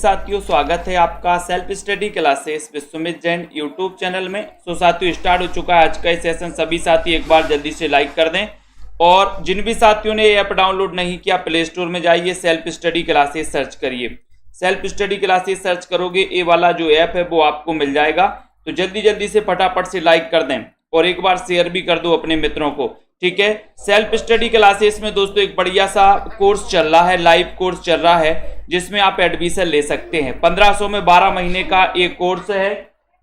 साथियों, स्वागत है आपका self study classes Vishwamit Jain YouTube channel में। साथियों, स्टार्ट हो चुका है आज का सेशन। सभी साथी एक बार जल्दी से लाइक कर दें और जिन भी साथियों ने ये ऐप डाउनलोड नहीं किया, प्ले स्टोर में जाइए, सेल्फ स्टडी क्लासेस सर्च करिए। सेल्फ स्टडी क्लासेस सर्च करोगे, ये वाला जो ऐप है वो आपको मिल जाएगा। तो जल्दी जल्दी से फटाफट से लाइक कर दें और एक बार शेयर भी कर दो अपने मित्रों को, ठीक है। सेल्फ स्टडी क्लासेस में दोस्तों एक बढ़िया सा कोर्स चल रहा है, लाइव कोर्स चल रहा है, जिसमें आप एडमिशन ले सकते हैं। 1500 में 12 महीने का एक कोर्स है।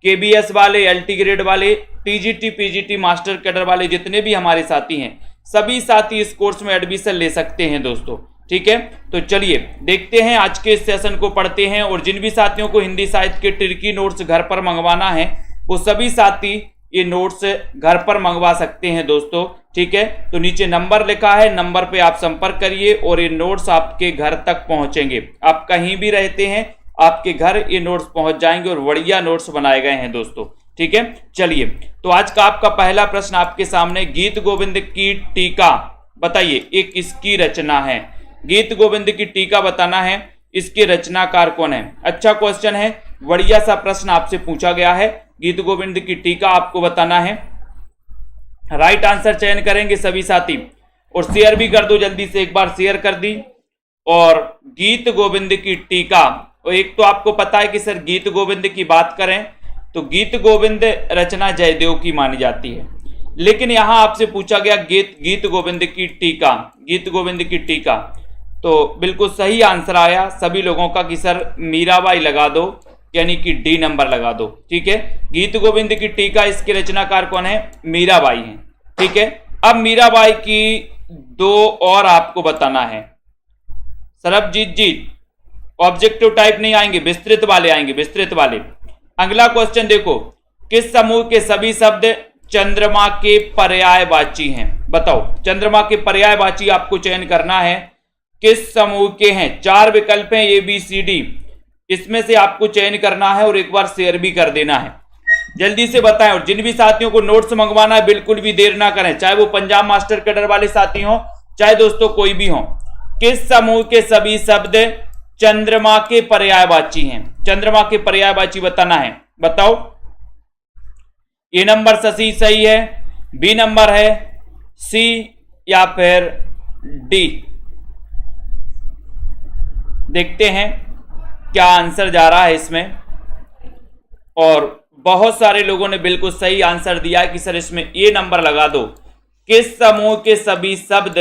केबीएस वाले, एलटी ग्रेड वाले, टीजीटी, पीजीटी, मास्टर कैडर वाले जितने भी हमारे साथी हैं, सभी साथी इस कोर्स में एडमिशन ले सकते हैं दोस्तों, ठीक है। तो चलिए देखते हैं आज के सेशन को, पढ़ते हैं। और जिन भी साथियों को हिंदी साहित्य के ट्रिकी नोट्स घर पर मंगवाना है, वो सभी साथी ये नोट्स घर पर मंगवा सकते हैं दोस्तों, ठीक है। तो नीचे नंबर लिखा है, नंबर पे आप संपर्क करिए और ये नोट्स आपके घर तक पहुंचेंगे। आप कहीं भी रहते हैं, आपके घर ये नोट्स पहुंच जाएंगे और बढ़िया नोट्स बनाए गए हैं दोस्तों, ठीक है। चलिए, तो आज का आपका पहला प्रश्न आपके सामने, गीत गोविंद की टीका बताइए, ये किसकी रचना है? गीत गोविंद की टीका बताना है, इसके रचनाकार कौन है? अच्छा क्वेश्चन है, बढ़िया सा प्रश्न आपसे पूछा गया है। गीत गोविंद की टीका आपको बताना है। राइट आंसर चयन करेंगे सभी साथी और शेयर भी कर दो जल्दी से, एक बार शेयर कर दी। और गीत गोविंद की टीका, और एक तो आपको पता है कि सर गीत गोविंद की बात करें तो गीत गोविंद रचना जयदेव की मानी जाती है, लेकिन यहां आपसे पूछा गया गीत गोविंद की टीका, गीत गोविंद की टीका, तो बिल्कुल सही आंसर आया सभी लोगों का कि सर मीराबाई लगा दो, यानी कि डी नंबर लगा दो, ठीक है। गीत गोविंद की टीका, इसके रचनाकार कौन है? मीराबाई हैं, ठीक है। अब मीराबाई की दो और आपको बताना है। सरबजीत जी, ऑब्जेक्टिव टाइप नहीं आएंगे, विस्तृत वाले आएंगे, विस्तृत वाले। अगला क्वेश्चन देखो, किस समूह के सभी शब्द चंद्रमा के पर्यायवाची हैं? बताओ, चंद्रमा के पर्यायवाची आपको चयन करना है, किस समूह के हैं? 4 विकल्प हैं, ए बी सी डी, इसमें से आपको चयन करना है और एक बार शेयर भी कर देना है। जल्दी से बताएं। और जिन भी साथियों को नोट्स मंगवाना है, बिल्कुल भी देर ना करें, चाहे वो पंजाब मास्टर कैडर वाले साथी हो, चाहे दोस्तों कोई भी हो। किस समूह के सभी शब्द चंद्रमा के पर्यायवाची हैं? चंद्रमा के पर्यायवाची बताना है, बताओ। ए नंबर शशि सही है, बी नंबर है, सी या फिर डी? देखते हैं क्या आंसर जा रहा है इसमें। और बहुत सारे लोगों ने बिल्कुल सही आंसर दिया है कि सर इसमें ए नंबर लगा दो, किस समूह के सभी शब्द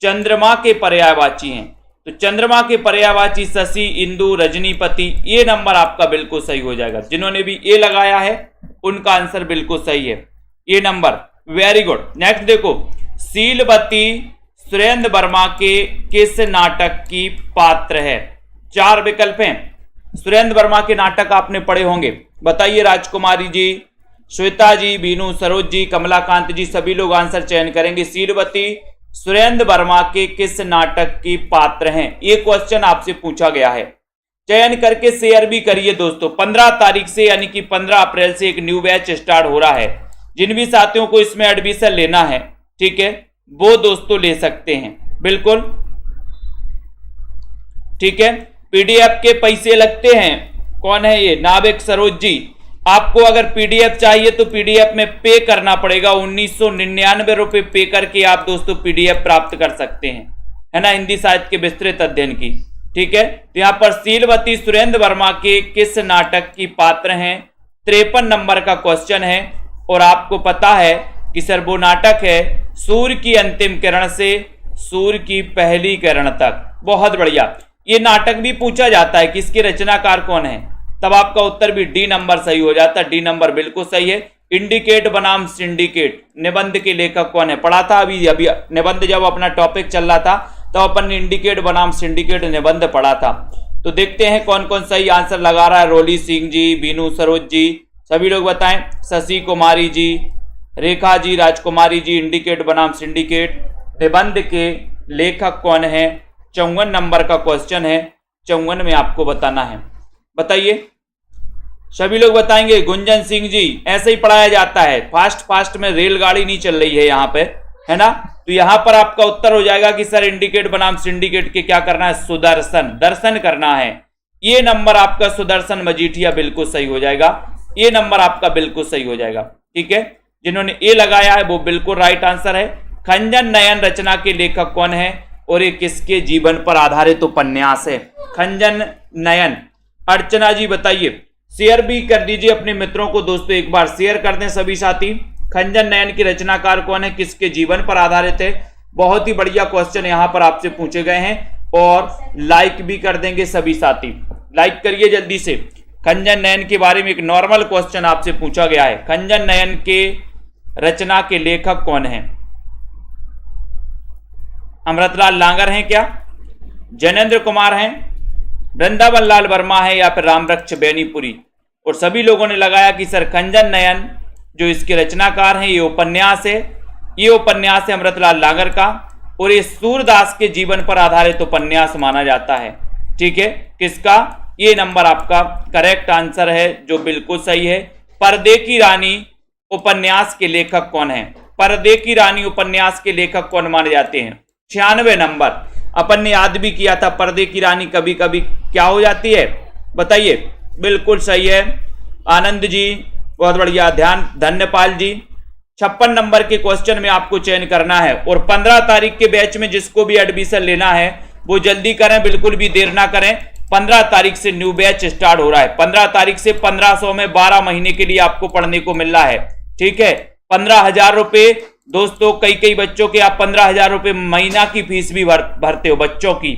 चंद्रमा के पर्यायवाची हैं? तो चंद्रमा के पर्यायवाची शशि, इंदु, रजनीपति, ये नंबर आपका बिल्कुल सही हो जाएगा। जिन्होंने भी ए लगाया है उनका आंसर बिल्कुल सही है, ये नंबर, वेरी गुड। नेक्स्ट देखो, शीलवती सुरेंद्र वर्मा के किस नाटक की पात्र है? 4 विकल्प हैं। सुरेंद्र वर्मा के नाटक आपने पढ़े होंगे, बताइए। राजकुमारी जी, श्वेता जी, बीनू, सरोज जी, कमलाकांत जी, सभी लोग आंसर चयन करेंगे। शीलवती सुरेंद्र वर्मा के किस नाटक की पात्र हैं? ये क्वेश्चन आपसे पूछा गया है। चयन करके शेयर भी करिए दोस्तों। 15 तारीख से यानी कि 15 अप्रैल से एक न्यू बैच स्टार्ट हो रहा है। जिन भी साथियों को इसमें एडमिशन लेना है, ठीक है, वो दोस्तों ले सकते हैं, बिल्कुल, ठीक है। पीडीएफ के पैसे लगते हैं, कौन है ये? नाविक सरोज जी। आपको अगर पीडीएफ चाहिए तो पीडीएफ में पे करना पड़ेगा, 1999 रुपए पे करके आप दोस्तों पीडीएफ प्राप्त कर सकते हैं, है ना, हिंदी साहित्य के विस्तृत अध्ययन की, ठीक है। तो यहां पर शीलवती सुरेंद्र वर्मा के किस नाटक की पात्र हैं? 53 नंबर का क्वेश्चन है। और आपको पता है कि सर वो नाटक है सूर्य की अंतिम किरण से सूर्य की पहली किरण तक। बहुत बढ़िया। ये नाटक भी पूछा जाता है कि इसके रचनाकार कौन है, तब आपका उत्तर भी डी नंबर सही हो जाता है। डी नंबर बिल्कुल सही है। इंडिकेट बनाम सिंडिकेट, निबंध के लेखक कौन है? पढ़ा था अभी निबंध जब अपना टॉपिक चल रहा था तो अपन ने इंडिकेट बनाम सिंडिकेट निबंध पढ़ा था। तो देखते हैं कौन कौन सही आंसर लगा रहा है। रोली सिंह जी, बीनू, सरोज जी, सभी लोग बताएं। शशि कुमारी जी, रेखा जी, राजकुमारी जी, इंडिकेट बनाम सिंडिकेट निबंध के लेखक कौन है? 54 नंबर का क्वेश्चन है, 54 में आपको बताना है, बताइए। सभी लोग बताएंगे। गुंजन सिंह जी, ऐसे ही पढ़ाया जाता है, फास्ट में रेलगाड़ी नहीं चल रही है यहाँ पे, है ना। तो यहां पर आपका उत्तर हो जाएगा कि सर इंडिकेट बनाम सिंडिकेट के क्या करना है? सुदर्शन, दर्शन करना है। ये नंबर आपका सुदर्शन मजीठिया बिल्कुल सही हो जाएगा, ये नंबर आपका बिल्कुल सही हो जाएगा। ठीक है, जिन्होंने ए लगाया है वो बिल्कुल राइट आंसर है। खंजन नयन रचना के लेखक कौन है और ये किसके जीवन पर आधारित उपन्यास है? खंजन नयन। अर्चना जी बताइए, शेयर भी कर दीजिए अपने मित्रों को दोस्तों, एक बार शेयर कर दें सभी साथी। खंजन नयन की रचनाकार कौन है, किसके जीवन पर आधारित है? बहुत ही बढ़िया क्वेश्चन यहां पर आपसे पूछे गए हैं और लाइक भी कर देंगे सभी साथी, लाइक करिए जल्दी से। खंजन नयन के बारे में एक नॉर्मल क्वेश्चन आपसे पूछा गया है, खंजन नयन के रचना के लेखक कौन हैं? अमृतलाल लांगर हैं क्या, जैनेन्द्र कुमार हैं, वृंदावन लाल वर्मा है या फिर रामरक्ष बेनीपुरी? और सभी लोगों ने लगाया कि सर खंजन नयन जो इसके रचनाकार हैं, ये उपन्यास है, ये उपन्यास है अमृतलाल लांगर का और ये सूरदास के जीवन पर आधारित उपन्यास माना जाता है। ठीक है, किसका? ये नंबर आपका करेक्ट आंसर है जो बिल्कुल सही है। पर्दे की रानी उपन्यास के लेखक कौन है? पर्दे की रानी उपन्यास के लेखक कौन माने जाते हैं? 96 नंबर। अपन ने याद भी किया था, पर्दे की रानी कभी कभी क्या हो जाती है बताइए? बिल्कुल सही है आनंद जी, बहुत बढ़िया, ध्यान, धन्यपाल जी। 56 नंबर के क्वेश्चन में आपको चयन करना है और 15 तारीख के बैच में जिसको भी एडमिशन लेना है वो जल्दी करें, बिल्कुल भी देर ना करें। 15 तारीख से न्यू बैच स्टार्ट हो रहा है। 15 तारीख से 1500 में 12 महीने के लिए आपको पढ़ने को मिल रहा है। ठीक है, 15,000 रुपए दोस्तों, कई बच्चों के आप 15,000 रुपए महीना की फीस भी भरते हो बच्चों की,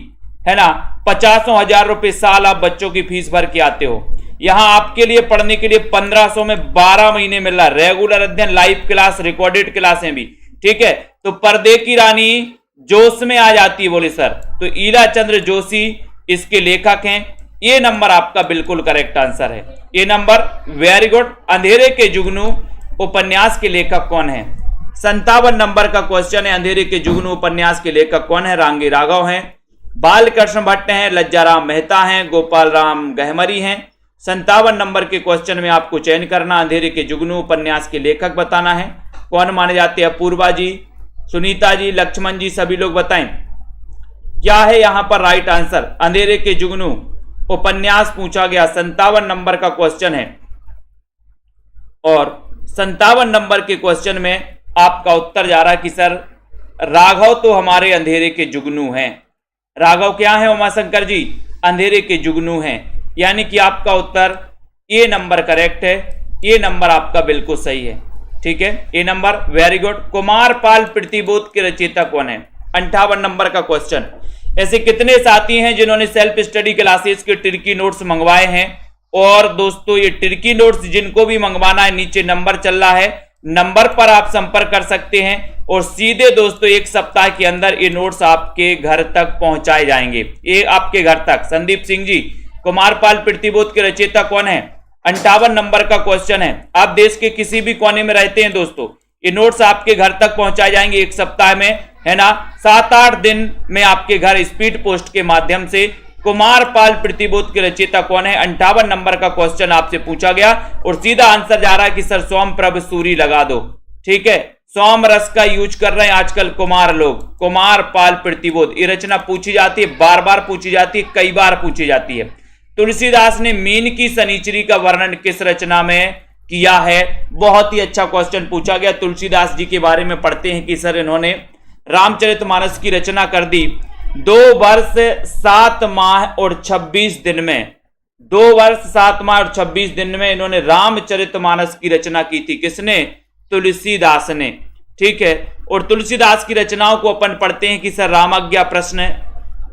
है ना। 50,000 रुपए साल आप बच्चों की फीस भर के आते हो। यहां आपके लिए पढ़ने के लिए 1500 में 12 महीने मिल रहा है, रेगुलर अध्ययन, लाइव क्लास, रिकॉर्डेड क्लासें भी। ठीक है, तो पर्दे की रानी जोश में आ जाती है, बोले सर, तो ईला चंद्र जोशी इसके लेखक हैं। ये नंबर आपका बिल्कुल करेक्ट आंसर है, ये नंबर, वेरी गुड। अंधेरे के जुगनू उपन्यास के लेखक कौन है? 57 नंबर का क्वेश्चन है, अंधेरे के जुगनू उपन्यास के लेखक कौन है? रांगी राघव हैं, बालकृष्ण भट्ट हैं, लज्जाराम मेहता हैं, गोपाल राम गहमरी हैं। 57 नंबर के क्वेश्चन में आपको चयन करना, अंधेरे के जुगनू उपन्यास के लेखक बताना है। कौन माने जाते हैं? अपूर्वा जी, सुनीता जी, लक्ष्मण जी, सभी लोग बताएं क्या है यहां पर राइट आंसर। अंधेरे के जुगनू उपन्यास पूछा गया, 57 नंबर का क्वेश्चन है और 57 नंबर के क्वेश्चन में आपका उत्तर जा रहा है कि सर राघव तो हमारे अंधेरे के जुगनू हैं। राघव क्या है उमाशंकर जी? अंधेरे के जुगनू हैं, यानी कि आपका उत्तर ए नंबर करेक्ट है, ये नंबर आपका बिल्कुल सही है। ठीक है, ए नंबर, वेरी गुड। कुमारपाल प्रतिबोध के रचयिता कौन है? 58 नंबर का क्वेश्चन। ऐसे कितने साथी हैं जिन्होंने सेल्फ स्टडी क्लासेस के टिर्की नोट्स मंगवाए हैं? और दोस्तों ये टिर्की नोट्स जिनको भी मंगवाना है, नीचे नंबर चल रहा है, नंबर पर आप संपर्क कर सकते हैं और सीधे दोस्तों 1 सप्ताह के अंदर ये नोट्स आपके घर तक पहुंचाए जाएंगे, ये आपके घर तक। संदीप सिंह जी, कुमारपाल प्रतिबोध के रचयिता कौन है? 58 नंबर का क्वेश्चन है। आप देश के किसी भी कोने में रहते हैं दोस्तों, ये नोट्स आपके घर तक पहुंचाए जाएंगे 1 सप्ताह में, है ना। 7-8 दिन में आपके घर स्पीड पोस्ट के माध्यम से। कुमारपाल प्रतिबोध के रचयिता कौन है? 58 नंबर का क्वेश्चन आपसे पूछा गया और सीधा आंसर जा रहा है कि सर सोमप्रभ सूरी लगा दो। ठीक है, सोम रस का यूज कर रहे हैं आजकल कुमार लोग। कुमारपाल प्रतिबोध, ये रचना पूछी जाती है, बार बार पूछी जाती है, कई बार पूछी जाती है। तुलसीदास ने मीन की शनिचरी का वर्णन किस रचना में किया है? बहुत ही अच्छा क्वेश्चन पूछा गया। तुलसीदास जी के बारे में पढ़ते हैं कि सर इन्होंने रामचरितमानस की रचना कर दी 2 वर्ष 7 माह और 26 दिन में। 2 वर्ष 7 माह और 26 दिन में इन्होंने रामचरितमानस की रचना की थी। किसने? तुलसीदास ने। ठीक है, और तुलसीदास की रचनाओं को अपन पढ़ते हैं कि सर रामाज्ञा प्रश्न,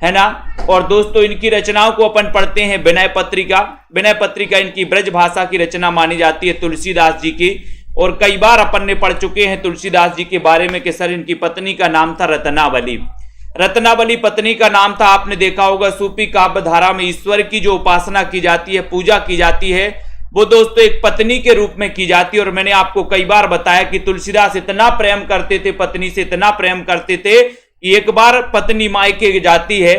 है ना। और दोस्तों इनकी रचनाओं को अपन पढ़ते हैं विनय पत्रिका। विनय पत्रिका इनकी ब्रज भाषा की रचना मानी जाती है तुलसीदास जी की। और कई बार अपन ने पढ़ चुके हैं तुलसीदास जी के बारे में कि सर इनकी पत्नी का नाम था रत्नावली। रत्नावली पत्नी का नाम था। आपने देखा होगा सूफी काव्य धारा में ईश्वर की जो उपासना की जाती है, पूजा की जाती है, वो दोस्तों एक पत्नी के रूप में की जाती है। और मैंने आपको कई बार बताया कि तुलसीदास इतना प्रेम करते थे, पत्नी से इतना प्रेम करते थे कि एक बार पत्नी मायके जाती है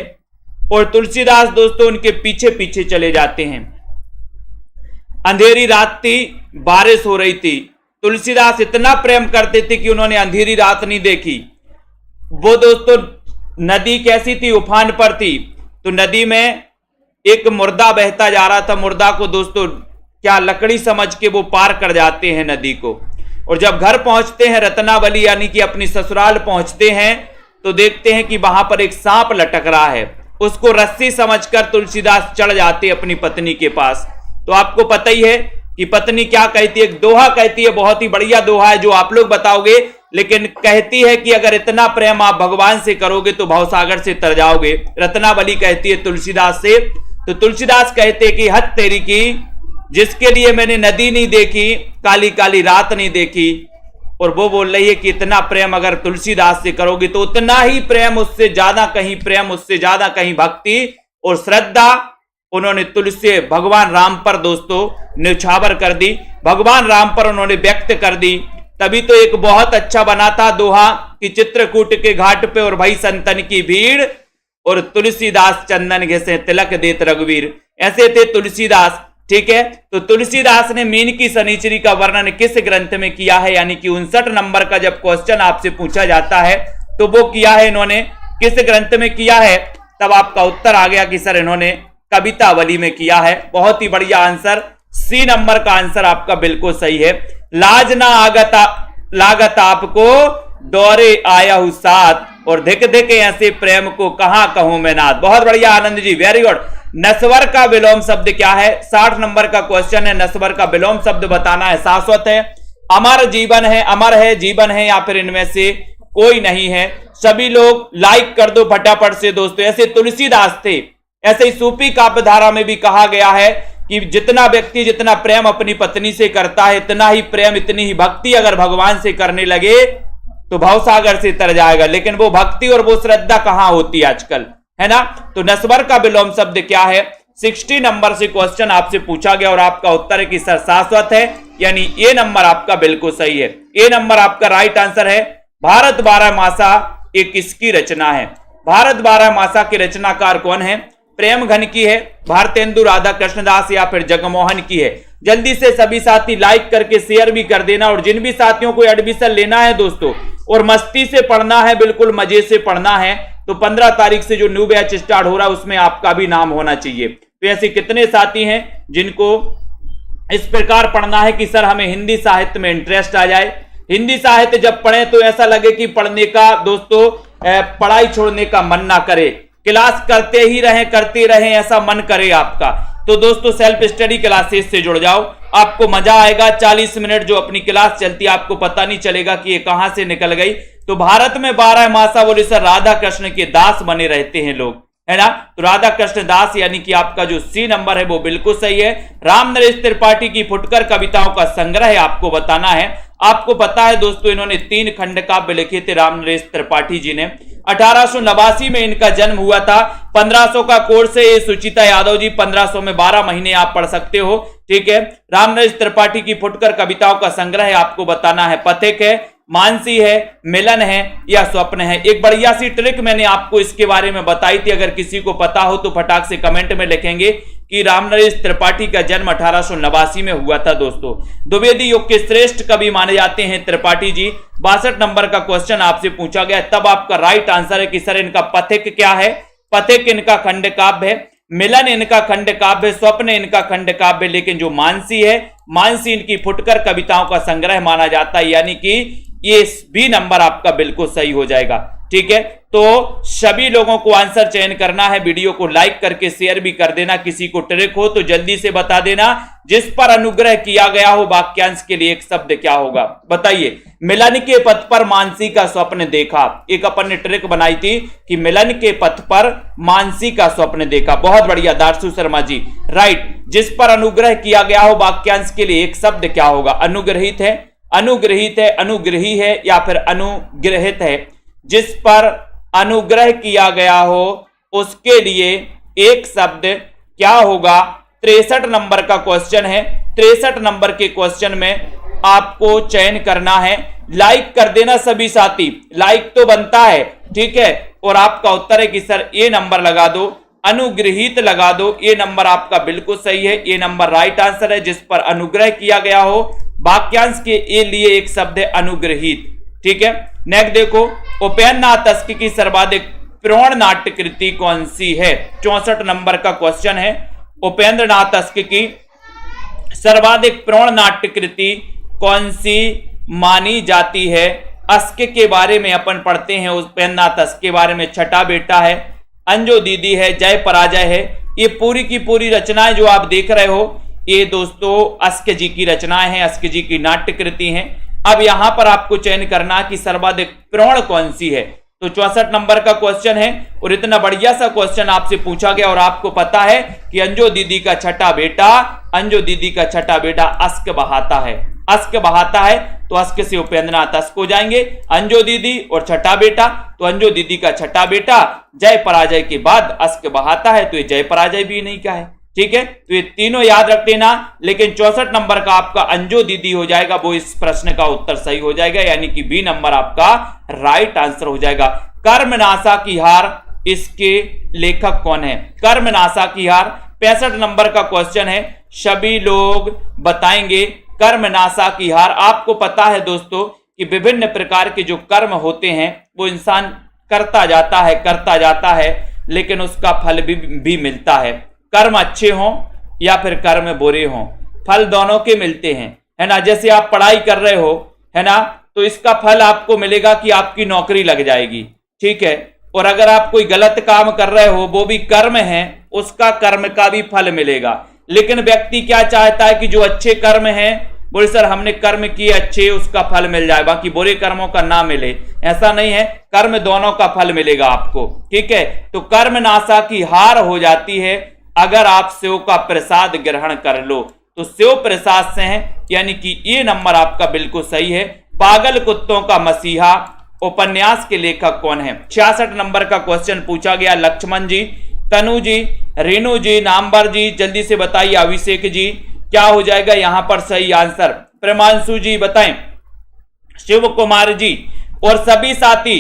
और तुलसीदास दोस्तों उनके पीछे पीछे चले जाते हैं। अंधेरी रात थी, बारिश हो रही थी। तुलसीदास इतना प्रेम करते थे कि उन्होंने अंधेरी रात नहीं देखी। वो दोस्तों नदी कैसी थी? उफान पर थी। तो नदी में एक मुर्दा बहता जा रहा था, मुर्दा को दोस्तों क्या लकड़ी समझ के वो पार कर जाते हैं नदी को। और जब घर पहुंचते हैं रत्नावली यानी कि अपनी ससुराल पहुंचते हैं तो देखते हैं कि वहां पर एक सांप लटक रहा है। उसको रस्सी समझकर तुलसीदास चढ़ जाते अपनी पत्नी के पास। तो आपको पता ही है कि पत्नी क्या कहती है, एक दोहा कहती है, बहुत ही बढ़िया दोहा है जो आप लोग बताओगे, लेकिन कहती है कि अगर इतना प्रेम आप भगवान से करोगे तो भवसागर से तर जाओगे। रत्नावली कहती है तुलसीदास से, तो तुलसीदास कहते कि हद तेरी की, जिसके लिए मैंने नदी नहीं देखी, काली काली रात नहीं देखी। और वो बोल रही है कि इतना प्रेम अगर तुलसीदास से करोगे तो उतना ही प्रेम, उससे ज्यादा कहीं प्रेम, उससे ज्यादा कहीं भक्ति और श्रद्धा उन्होंने तुलसी भगवान राम पर दोस्तों न्यौछावर कर दी, भगवान राम पर उन्होंने व्यक्त कर दी। तभी तो एक बहुत अच्छा बना था दोहा कि चित्रकूट के घाट पे और भाई संतन की भीड़ और तुलसीदास चंदन घिसे तिलक देत रघुवीर। ऐसे थे तुलसीदास। ठीक है, तो तुलसीदास ने मीन की शनिचरी का वर्णन किस ग्रंथ में किया है, यानी कि 59 नंबर का जब क्वेश्चन आपसे पूछा जाता है तो वो किया है इन्होंने किस ग्रंथ में किया है, तब आपका उत्तर आ गया कि सर इन्होंने कवितावली में किया है। बहुत ही बढ़िया आंसर, सी नंबर का आंसर आपका बिल्कुल सही है। लाज ना लागत आपको दौरे आया हूं साथ, और धिक धिक ऐसे प्रेम को कहां कहूं मैं नाथ। बहुत बढ़िया आनंद जी, वेरी गुड। नस्वर का विलोम शब्द क्या है? 60 नंबर का क्वेश्चन है, नस्वर का विलोम शब्द बताना है। शाश्वत है, अमर जीवन है, अमर है, जीवन है, या फिर इनमें से कोई नहीं है। सभी लोग लाइक कर दो फटाफट से दोस्तों। ऐसे तुलसीदास थे, ऐसे ही सूफी काव्य धारा में भी कहा गया है कि जितना व्यक्ति जितना प्रेम अपनी पत्नी से करता है, इतना ही प्रेम, इतनी ही भक्ति अगर भगवान से करने लगे तो भवसागर से तर जाएगा। लेकिन वो भक्ति और वो श्रद्धा कहां होती है आजकल, है ना। तो नस्वर का विलोम शब्द क्या है? 60 नंबर से क्वेश्चन आपसे पूछा गया और आपका उत्तर है कि सर शाश्वत है, यानी ए नंबर आपका बिल्कुल सही है। ए नंबर आपका राइट आंसर है। भारत 12 मासा एक किसकी रचना है? भारत 12 मासा के रचनाकार कौन है? प्रेम घन की है, भारतेंदु राधा कृष्णदास, या फिर जगमोहन की है। जल्दी से सभी साथी लाइक करके शेयर भी कर देना। और जिन भी साथियों को एडमिशन लेना है दोस्तों और मस्ती से पढ़ना है, बिल्कुल मजे से पढ़ना है, तो 15 तारीख से जो न्यू बैच स्टार्ट हो रहा है उसमें आपका भी नाम होना चाहिए। तो ऐसे कितने साथी हैं जिनको इस प्रकार पढ़ना है कि सर हमें हिंदी साहित्य में इंटरेस्ट आ जाए, हिंदी साहित्य जब पढ़ें तो ऐसा लगे कि पढ़ने का दोस्तों पढ़ाई छोड़ने का मन ना करे, क्लास करते ही रहें, करते रहें, ऐसा मन करे आपका। तो दोस्तों सेल्फ स्टडी क्लासेस से जुड़ जाओ, आपको मजा आएगा। 40 मिनट जो अपनी क्लास चलती है आपको पता नहीं चलेगा कि ये कहां से निकल गई। तो भारत में 12 मासा बोले सर राधा कृष्ण के दास बने रहते हैं लोग, है ना। तो राधा कृष्ण दास यानी कि आपका जो सी नंबर है वो बिल्कुल सही है। राम नरेश त्रिपाठी की फुटकर कविताओं का संग्रह आपको बताना है। आपको पता है दोस्तों इन्होंने 3 खंड काव्य लिखे थे राम नरेश त्रिपाठी जी ने। 1889 में इनका जन्म हुआ था। 1500 का कोर्स है ये सुचिता यादव जी, 1500 में 12 महीने आप पढ़ सकते हो। ठीक है, राम नरेश त्रिपाठी की फुटकर कविताओं का संग्रह आपको बताना है। पथिक है, मानसी है, मिलन है, या स्वप्न है। एक बढ़िया सी ट्रिक मैंने आपको इसके बारे में बताई थी, अगर किसी को पता हो तो फटाक से कमेंट में लिखेंगे कि राम नरेश त्रिपाठी का जन्म 1889 में हुआ था दोस्तों। द्विवेदी युग के श्रेष्ठ कवि माने जाते हैं त्रिपाठी जी। 62 नंबर का क्वेश्चन आपसे पूछा गया, तब आपका राइट आंसर है कि सर इनका पथिक क्या है? पथिक इनका खंड काव्य है, मिलन इनका खंड काव्य, स्वप्न इनका खंड काव्य, लेकिन जो मानसी है, मानसी इनकी फुटकर कविताओं का संग्रह माना जाता है, यानी कि ये बी नंबर आपका बिल्कुल सही हो जाएगा। ठीक है, तो सभी लोगों को आंसर चयन करना है। वीडियो को लाइक करके शेयर भी कर देना। किसी को ट्रिक हो तो जल्दी से बता देना। जिस पर अनुग्रह किया गया हो वाक्यांश के लिए एक शब्द क्या होगा बताइए? मिलन के पथ पर मानसी का स्वप्न देखा। एक अपन ने ट्रिक बनाई थी कि मिलन के पथ पर मानसी का स्वप्न देखा। बहुत बढ़िया दार्शु शर्मा जी, राइट। जिस पर अनुग्रह किया गया हो वाक्यांश के लिए एक शब्द क्या होगा? अनुग्रहित है, अनुग्रहित है, अनुग्रही है, या फिर अनुग्रहित है। जिस पर अनुग्रह किया गया हो उसके लिए एक शब्द क्या होगा? 63 नंबर का क्वेश्चन है। 63 नंबर के क्वेश्चन में आपको चयन करना है। लाइक कर देना सभी साथी, लाइक तो बनता है। ठीक है, और आपका उत्तर है कि सर ए नंबर लगा दो, अनुग्रहित लगा दो। ए नंबर आपका बिल्कुल सही है, ए नंबर राइट आंसर है। जिस पर अनुग्रह किया गया हो वाक्यांश के ए लिए एक शब्द है अनुग्रहित। ठीक है, नेक्स्ट देखो, उपेन्द्रनाथ तस्की की सर्वाधिक प्रौढ़ नाट्य कृति कौन सी है? 64 नंबर का क्वेश्चन है। उपेंद्र नाथ अस्क की सर्वाधिक प्रौढ़ नाट्य कृति कौन सी मानी जाती है? अस्क के बारे में अपन पढ़ते हैं, उपेंद्र नाथ अस्क के बारे में। छठा बेटा है, अंजो दीदी है, जय पराजय है। ये पूरी की पूरी रचनाएं जो आप देख रहे हो ये दोस्तों अस्क जी की रचनाएं हैं, अस्क जी की नाट्य कृति हैं। अब यहां पर आपको चयन करना कि सर्वाधिक प्रौढ़ कौन सी है। तो 64 नंबर का क्वेश्चन है और इतना बढ़िया सा क्वेश्चन आपसे पूछा गया और आपको पता है कि अंजो दीदी का छठा बेटा, अंजो दीदी का छठा बेटा अस्क बहाता है। अस्क बहाता है तो अस्क से उपेंद्र नाथ अस्क हो जाएंगे। अंजो दीदी और छठा बेटा, तो अंजो दीदी का छठा बेटा जय पराजय के बाद अस्क बहाता है, तो ये जय पराजय भी नहीं का है। ठीक है, तो ये तीनों याद रख लेना। लेकिन 64 नंबर का आपका अंजो दीदी हो जाएगा, वो इस प्रश्न का उत्तर सही हो जाएगा, यानी कि बी नंबर आपका राइट आंसर हो जाएगा। कर्मनाशा की हार इसके लेखक कौन है? कर्मनाशा की हार 65 नंबर का क्वेश्चन है। सभी लोग बताएंगे कर्मनाशा की हार। आपको पता है दोस्तों कि विभिन्न प्रकार के जो कर्म होते हैं वो इंसान करता जाता है लेकिन उसका फल भी मिलता है। कर्म अच्छे हों या फिर कर्म बुरे हों, फल दोनों के मिलते हैं, है ना। जैसे आप पढ़ाई कर रहे हो, है ना, तो इसका फल आपको मिलेगा कि आपकी नौकरी लग जाएगी। ठीक है, और अगर आप कोई गलत काम कर रहे हो, वो भी कर्म है, उसका कर्म का भी फल मिलेगा। लेकिन व्यक्ति क्या चाहता है कि जो अच्छे कर्म हैं, बोले सर हमने कर्म किए अच्छे, उसका फल मिल जाए, बाकी बुरे कर्मों का ना मिले। ऐसा नहीं है, कर्म दोनों का फल मिलेगा आपको। ठीक है, तो कर्मनाशा की हार हो जाती है अगर आप सेव का प्रसाद ग्रहण कर लो। तो सेव प्रसाद से है, यानी कि ये नंबर आपका बिल्कुल सही है। पागल कुत्तों का मसीहा उपन्यास के लेखक कौन है? 66 नंबर का क्वेश्चन पूछा गया। लक्ष्मण जी, तनु जी, रेणु जी, नामबर जी, जल्दी से बताइए। अभिषेक जी, क्या हो जाएगा यहां पर सही आंसर? प्रेमांशु जी बताएं। शिव कुमार जी और सभी साथी,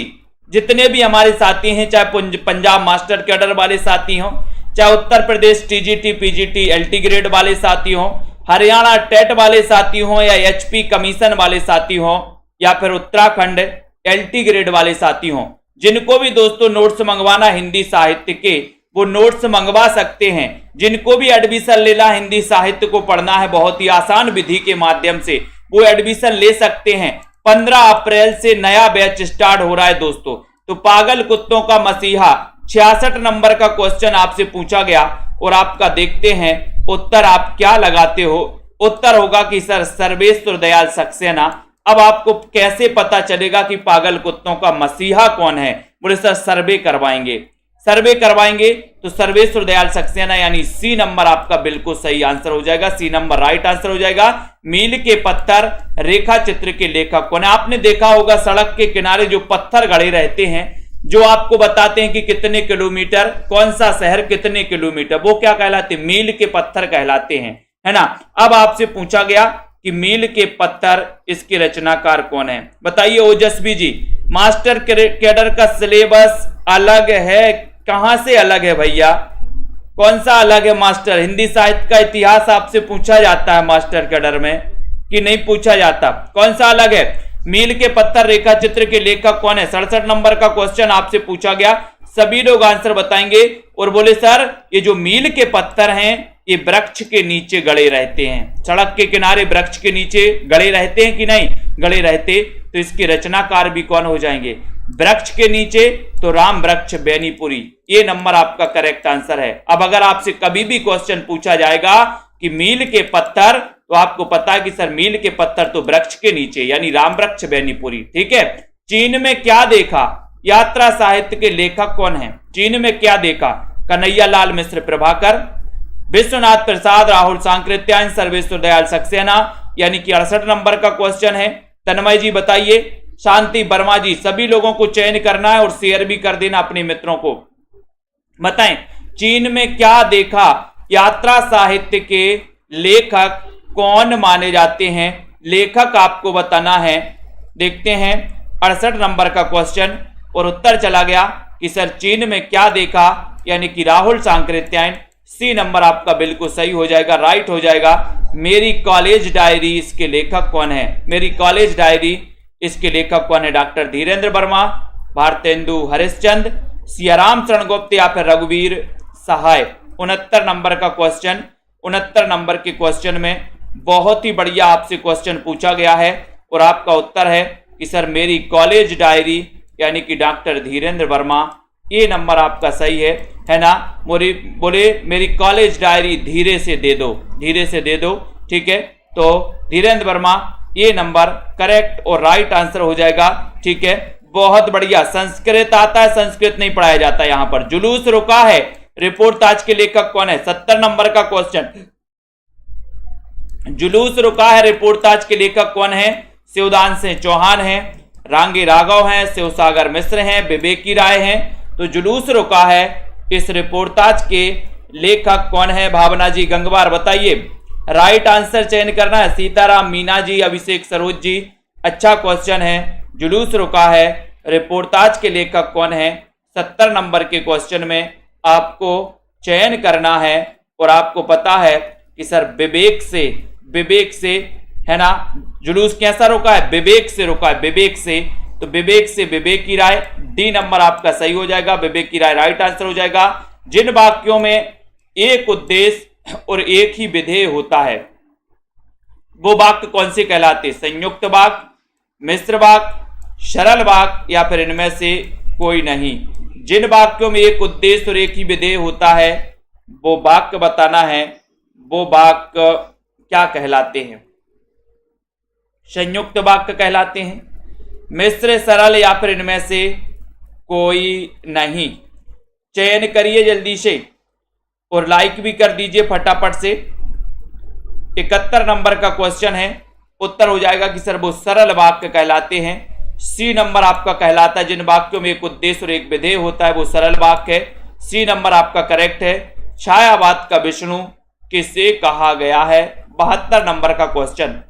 जितने भी हमारे साथी हैं, चाहे पंजाब मास्टर कैडर वाले साथी हों, चाहे Uttar Pradesh TGT PGT LT grade वाले साथी हों, हरियाणा टेट वाले साथी हों, या एचपी कमीशन वाले साथी हों, या फिर उत्तराखंड एलटी ग्रेड वाले साथी हों, जिनको भी दोस्तों नोट्स मंगवाना हिंदी साहित्य के, वो नोट्स मंगवा सकते हैं। जिनको भी एडमिशन लेना हिंदी साहित्य को पढ़ना है बहुत ही आसान विधि के माध्यम से, वो एडमिशन ले सकते हैं। 15 अप्रैल से नया बैच स्टार्ट हो रहा है दोस्तों। तो पागल कुत्तों का मसीहा 66 नंबर का क्वेश्चन आपसे पूछा गया और आपका देखते हैं उत्तर आप क्या लगाते हो। उत्तर होगा कि सर सर्वेश्वर दयाल सक्सेना। अब आपको कैसे पता चलेगा कि पागल कुत्तों का मसीहा कौन है? बोले सर सर्वे करवाएंगे। सर्वे करवाएंगे तो सर्वेश्वर दयाल सक्सेना, यानी सी नंबर आपका बिल्कुल सही आंसर हो जाएगा। सी नंबर राइट आंसर हो जाएगा। मील के पत्थर रेखा चित्र के लेखक कौन है? आपने देखा होगा सड़क के किनारे जो पत्थर गड़े रहते हैं, जो आपको बताते हैं कि कितने किलोमीटर, कौन सा शहर कितने किलोमीटर, वो क्या कहलाते हैं? मील के पत्थर कहलाते हैं, है ना। अब आपसे पूछा गया कि मील के पत्थर, इसके रचनाकार कौन है? बताइए ओजस्वी जी। मास्टर कैडर का सिलेबस अलग है, कहां से अलग है भैया? कौन सा अलग है मास्टर? हिंदी साहित्य का इतिहास आपसे पूछा जाता है मास्टर कैडर में कि नहीं पूछा जाता? कौन सा अलग है? मील के पत्थर रेखा चित्र के लेखक कौन है? 67 नंबर का क्वेश्चन आपसे पूछा गया। सभी लोग आंसर बताएंगे और बोले सर ये जो मील के पत्थर हैं ये वृक्ष के नीचे गड़े रहते हैं, सड़क के किनारे वृक्ष के नीचे गड़े रहते हैं कि नहीं गड़े रहते? तो इसके रचनाकार भी कौन हो जाएंगे? वृक्ष के नीचे तो राम वृक्ष बेनीपुरी, ये नंबर आपका करेक्ट आंसर है। अब अगर आपसे कभी भी क्वेश्चन पूछा जाएगा कि मील के पत्थर, तो आपको पता है कि सर मील के पत्थर तो वृक्ष के नीचे, यानी राम वृक्ष बेनीपुरी। ठीक है। चीन में क्या देखा यात्रा साहित्य के लेखक कौन है? चीन में क्या देखा? कन्हैयालाल मिश्र प्रभाकर, विश्वनाथ प्रसाद, राहुल सांकृत्यायन, सर्वेश्वर दयाल सक्सेना, यानी कि 68 नंबर का क्वेश्चन है। तन्मय जी बताइए। शांति वर्मा जी, सभी लोगों को चयन करना है और शेयर भी कर देना अपने मित्रों को। बताएं चीन में क्या देखा यात्रा साहित्य के लेखक कौन माने जाते हैं? लेखक आपको बताना है। देखते हैं 68 नंबर का क्वेश्चन और उत्तर चला गया कि सर चीन में क्या देखा, यानी कि राहुल सांकृत्यायन। सी नंबर आपका बिल्कुल सही हो जाएगा, राइट हो जाएगा। मेरी कॉलेज डायरी इसके लेखक कौन है? मेरी कॉलेज डायरी इसके लेखक कौन है? डॉक्टर धीरेन्द्र वर्मा, भारतेंदु हरिश्चंद्र, सियाराम शरण गुप्त या फिर रघुवीर सहाय। 69 नंबर का क्वेश्चन, 69 नंबर के क्वेश्चन में बहुत ही बढ़िया आपसे क्वेश्चन पूछा गया है और आपका उत्तर है कि सर मेरी कॉलेज डायरी, यानी कि डॉक्टर धीरेन्द्र वर्मा। ये नंबर आपका सही है ना। बोले मेरी कॉलेज डायरी धीरे से दे दो, धीरे से दे दो, ठीक है। तो धीरेन्द्र वर्मा ये नंबर करेक्ट और राइट आंसर हो जाएगा, ठीक है। बहुत बढ़िया। संस्कृत आता है, संस्कृत नहीं पढ़ाया जाता यहाँ पर। जुलूस रुका है रिपोर्टाज के लेखक कौन है? 70 नंबर का क्वेश्चन। जुलूस रुका है रिपोर्टाज के लेखक कौन है? शिवदान सिंह चौहान है, रांगी राघव हैं, शिवसागर मिश्र हैं, विवेकी राय हैं। तो जुलूस रुका है इस रिपोर्टाज के लेखक कौन है? भावना जी गंगवार बताइए। राइट आंसर चयन करना है। सीताराम मीना जी, अभिषेक सरोज जी, अच्छा क्वेश्चन है। जुलूस रुका है रिपोर्टाज के लेखक कौन है? 70 नंबर के क्वेश्चन में आपको चयन करना है और आपको पता है कि सर विवेक से है ना। जुलूस कैसा रुका है? विवेक से रुका है, विवेक से। तो विवेक से विवेक की राय, डी नंबर आपका सही हो जाएगा। विवेक की राय राइट आंसर हो जाएगा। जिन वाक्यों में एक उद्देश्य और एक ही विधेय होता है वो वाक्य कौन से कहलाते? संयुक्त वाक्य, मिश्र वाक्य, सरल वाक्य या फिर इनमें से कोई नहीं। जिन वाक्यों में एक उद्देश्य और एक ही विधेय होता है वो वाक्य बताना है, वो वाक्य क्या कहलाते हैं? संयुक्त वाक्य कहलाते हैं। मिश्र, सरल या फिर इनमें से कोई नहीं। चयन करिए जल्दी से और लाइक भी कर दीजिए फटाफट से। 71 नंबर का क्वेश्चन है, उत्तर हो जाएगा कि सर वो सरल वाक्य कहलाते हैं। सी नंबर आपका कहलाता है जिन वाक्यों में एक उद्देश्य और एक विधेय होता है वो सरल वाक्य है। सी नंबर आपका करेक्ट है। छायावाद का विष्णु किसे कहा गया है? 72 नंबर का क्वेश्चन।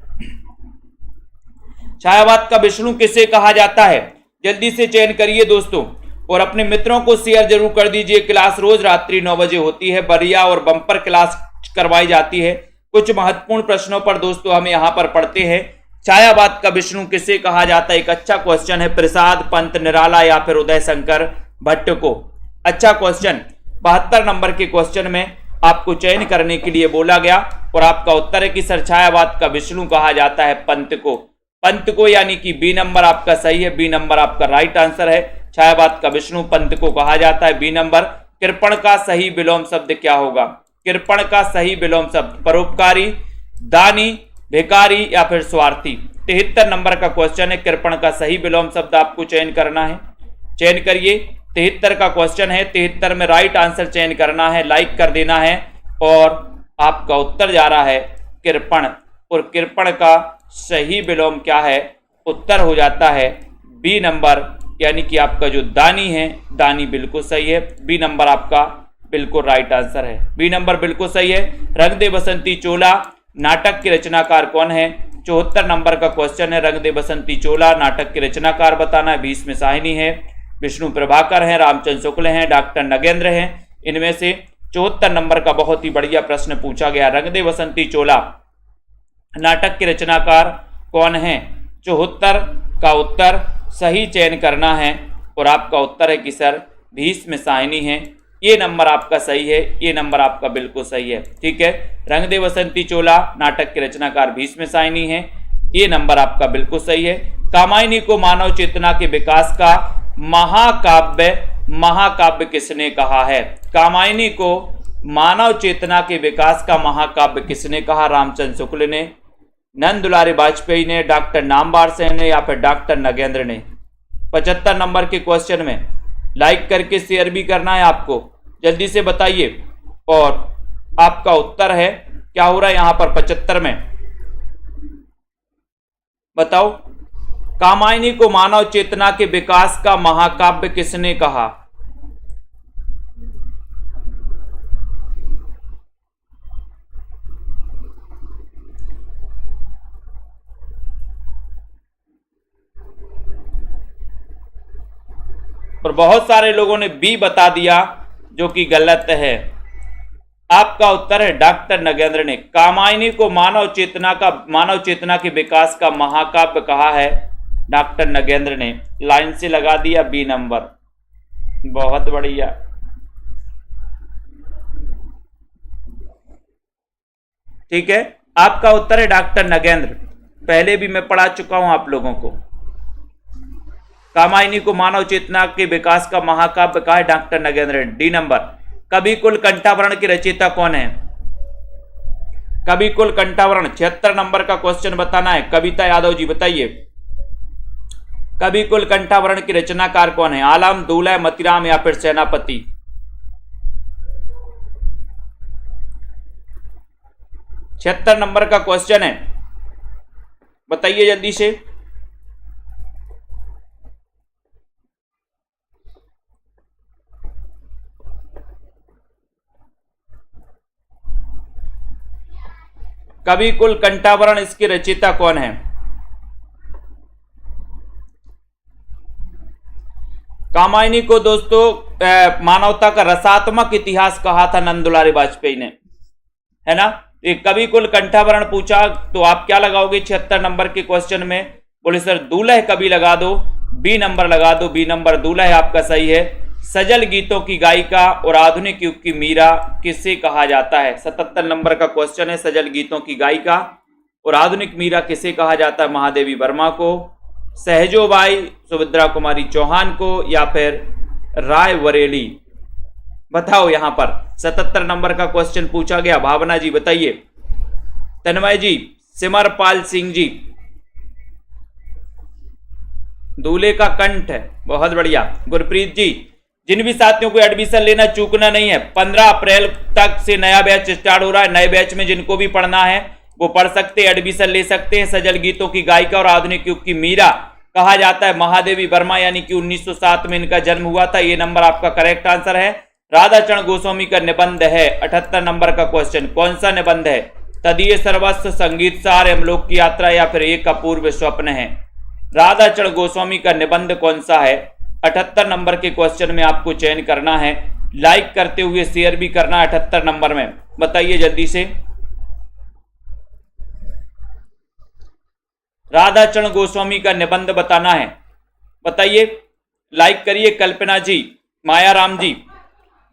छायावाद का विष्णु किसे कहा जाता है? जल्दी से चयन करिए दोस्तों और अपने मित्रों को शेयर जरूर कर दीजिए। क्लास रोज रात्रि 9 बजे होती है, बढ़िया और बम्पर क्लास करवाई जाती है। कुछ महत्वपूर्ण प्रश्नों पर दोस्तों हम यहाँ पर पढ़ते हैं। छायावाद का विष्णु किसे कहा जाता है? एक अच्छा क्वेश्चन है। प्रसाद पंत निराला या फिर उदय शंकर भट्ट को? अच्छा क्वेश्चन। 72 नंबर के क्वेश्चन में आपको चयन करने के लिए बोला गया और आपका उत्तर है कि सर छायावाद का विष्णु कहा जाता है पंत को। पंत को यानी कि बी नंबर आपका सही है। बी नंबर आपका राइट आंसर है। छायावाद का विष्णु पंत को कहा जाता है, बी नंबर। कृपण का सही विलोम शब्द क्या होगा? कृपण का सही विलोम शब्द परोपकारी, दानी, भिकारी या फिर स्वार्थी। 73 नंबर का क्वेश्चन है। कृपण का सही विलोम शब्द आपको चयन करना है, चयन करिए। 73 का क्वेश्चन है। 73 में राइट आंसर चयन करना है, लाइक कर देना है और आपका उत्तर जा रहा है कृपण। और कृपण का सही विलोम क्या है? उत्तर हो जाता है बी नंबर, यानी कि आपका जो दानी है, दानी बिल्कुल सही है। बी नंबर आपका बिल्कुल राइट आंसर है। बी नंबर बिल्कुल सही है। रंग दे बसंती चोला नाटक के रचनाकार कौन है? 74 नंबर का क्वेश्चन है। रंग दे बसंती चोला नाटक के रचनाकार बताना है। भीष्म साहिनी है, विष्णु प्रभाकर हैं, रामचंद्र शुक्ल हैं, डॉक्टर नगेंद्र हैं। इनमें से 74 नंबर का बहुत ही बढ़िया प्रश्न पूछा गया। रंग दे बसंती चोला नाटक के रचनाकार कौन है? 74 का उत्तर सही चयन करना है और आपका उत्तर है कि सर भीष्म साहिनी है। ये नंबर आपका सही है, ये नंबर आपका बिल्कुल सही है, ठीक है। रंग दे बसंती चोला नाटक के रचनाकार भीष्म साहिनी है, ये नंबर आपका बिल्कुल सही है। कामायनी को मानव चेतना के विकास का महाकाव्य किसने कहा है? कामायनी को मानव चेतना के विकास का महाकाव्य किसने कहा? रामचंद्र शुक्ल ने, नंद दुलारी वाजपेयी ने, डॉक्टर नामवर सेन ने या फिर डॉक्टर नगेंद्र ने? 75 नंबर के क्वेश्चन में लाइक करके शेयर भी करना है आपको, जल्दी से बताइए। और आपका उत्तर है क्या हो रहा है यहां पर 75 में? बताओ। कामायनी को मानव चेतना के विकास का महाकाव्य किसने कहा? और बहुत सारे लोगों ने बी बता दिया, जो कि गलत है। आपका उत्तर है डॉक्टर नगेंद्र ने। कामायनी को मानव चेतना के विकास का महाकाव्य कहा है डॉक्टर नगेंद्र ने। लाइन से लगा दिया बी नंबर। बहुत बढ़िया। ठीक है, आपका उत्तर है डॉक्टर नगेंद्र। पहले भी मैं पढ़ा चुका हूं आप लोगों को। कामायनी को मानव चेतना के विकास का महाकाव्य कहा है डॉक्टर नगेंद्र। D number. कवि कुल कंठावरण के रचयिता कौन है? कवि कुल कंठावरण 76 नंबर का क्वेश्चन बताना है। कविता यादव जी बताइए, कवि कुल कंठावरण के रचनाकार कौन है? आलम, दूल्हा, मतीराम या फिर सेनापति? 76 नंबर का क्वेश्चन है, बताइए जल्दी से। कवि कुल कंठावरण, इसके रचयिता कौन है? कामायनी को दोस्तों मानवता का रसात्मक इतिहास कहा था नंदुलारी वाजपेयी ने, है ना। एक कवि कुल कंठावरण पूछा तो आप क्या लगाओगे 76 नंबर के क्वेश्चन में? बोले सर दूल्हा कवि लगा दो, बी नंबर लगा दो। बी नंबर दूल्हा है आपका सही है। सजल गीतों की गायिका और आधुनिक युग की मीरा किसे कहा जाता है? 77 नंबर का क्वेश्चन है। सजल गीतों की गायिका और आधुनिक मीरा किसे कहा जाता है? महादेवी वर्मा को, सहजोबाई, सुभद्रा कुमारी चौहान को या फिर राय बरेली? बताओ यहां पर 77 नंबर का क्वेश्चन पूछा गया। भावना जी बताइए, तन्मय जी, सिमरपाल सिंह जी, दूल्हे का कंठ है, बहुत बढ़िया। गुरप्रीत जी, जिन भी साथियों को एडमिशन लेना चूकना नहीं है, 15 अप्रैल तक से नया बैच स्टार्ट हो रहा है। नए बैच में जिनको भी पढ़ना है वो पढ़ सकते हैं, एडमिशन ले सकते हैं। सजल गीतों की गायिका और आधुनिक युग की मीरा कहा जाता है महादेवी वर्मा, यानी कि 1907 में इनका जन्म हुआ था। ये नंबर आपका करेक्ट आंसर है। राधाचरण गोस्वामी का निबंध है 78 नंबर का क्वेश्चन। कौन सा निबंध है? तदीय सर्वस्व, संगीत सार, यमलोक की यात्रा या फिर एक अपूर्व स्वप्न है? राधाचरण गोस्वामी का निबंध कौन सा है? 78 नंबर के क्वेश्चन में आपको चयन करना है। लाइक करते हुए शेयर भी करना है 78 नंबर में। बताइए जल्दी से, राधाचरण गोस्वामी का निबंध बताना है। बताइए, लाइक करिए। कल्पना जी, मायाराम जी,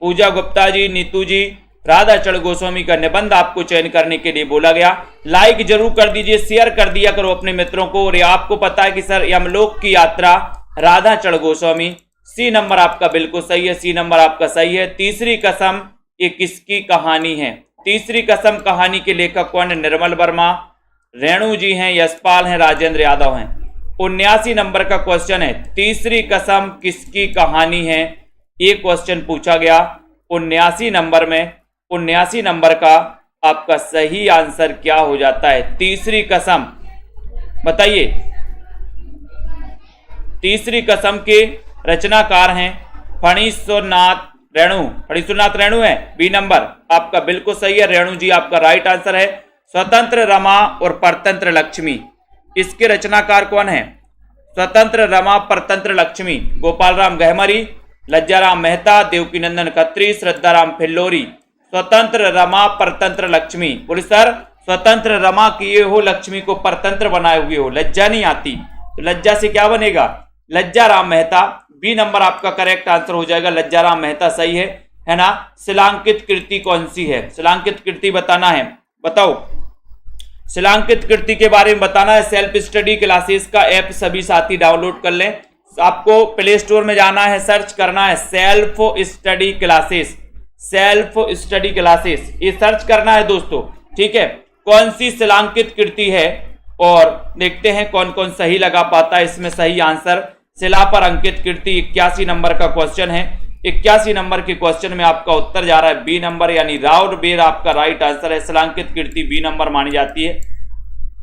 पूजा गुप्ता जी, नीतू जी, राधाचरण गोस्वामी का निबंध आपको चयन करने के लिए बोला गया। लाइक जरूर कर दीजिए, शेयर कर दिया करो अपने मित्रों को। और आपको पता है कि सर यमलोक की यात्रा राधाचरण गोस्वामी। सी नंबर आपका बिल्कुल सही है। सी नंबर आपका सही है। तीसरी कसम ये किसकी कहानी है? तीसरी कसम कहानी के लेखक कौन है? निर्मल वर्मा, रेणु जी हैं, यशपाल हैं, राजेंद्र यादव हैं। 79 नंबर का क्वेश्चन है, तीसरी कसम किसकी कहानी है? ये क्वेश्चन पूछा गया 79 नंबर में। 79 नंबर का आपका सही आंसर क्या हो जाता है? तीसरी कसम बताइए। तीसरी कसम के रचनाकार हैं फणीश्वरनाथ रेणु। फणीश्वरनाथ रेणु है। बी नंबर आपका बिल्कुल सही है। रेणु जी आपका राइट आंसर है। स्वतंत्र रमा और परतंत्र लक्ष्मी, इसके रचनाकार कौन है? स्वतंत्र रमा परतंत्र लक्ष्मी, गोपाल राम गहमरी, लज्जाराम मेहता, देवकीनंदन खत्री, श्रद्धाराम फिल्लोरी। स्वतंत्र रमा परतंत्र लक्ष्मी। बोले सर स्वतंत्र रमा किए हो, लक्ष्मी को परतंत्र बनाए हुए हो, लज्जा नहीं आती, तो लज्जा से क्या बनेगा? लज्जाराम मेहता। बी नंबर आपका करेक्ट आंसर हो जाएगा। लज्जाराम मेहता सही है ना। शिलांकित कृति कौन सी है? शिलांकित कृति बताना है। बताओ, शिलांकित कृति के बारे में बताना है। सेल्फ स्टडी क्लासेस का ऐप सभी साथी डाउनलोड कर लें। आपको प्ले स्टोर में जाना है, सर्च करना है self study classes. Self study classes ये सर्च करना है दोस्तों, ठीक है। कौन सी शिलांकित कृति है और देखते हैं कौन कौन सही लगा पाता है इसमें सही आंसर। शिला पर अंकित कृति 81 नंबर का क्वेश्चन है। 81 नंबर के क्वेश्चन में आपका उत्तर जा रहा है बी नंबर, यानी राउल बेल आपका राइट आंसर है। शिलांकित कृति बी नंबर मानी जाती है।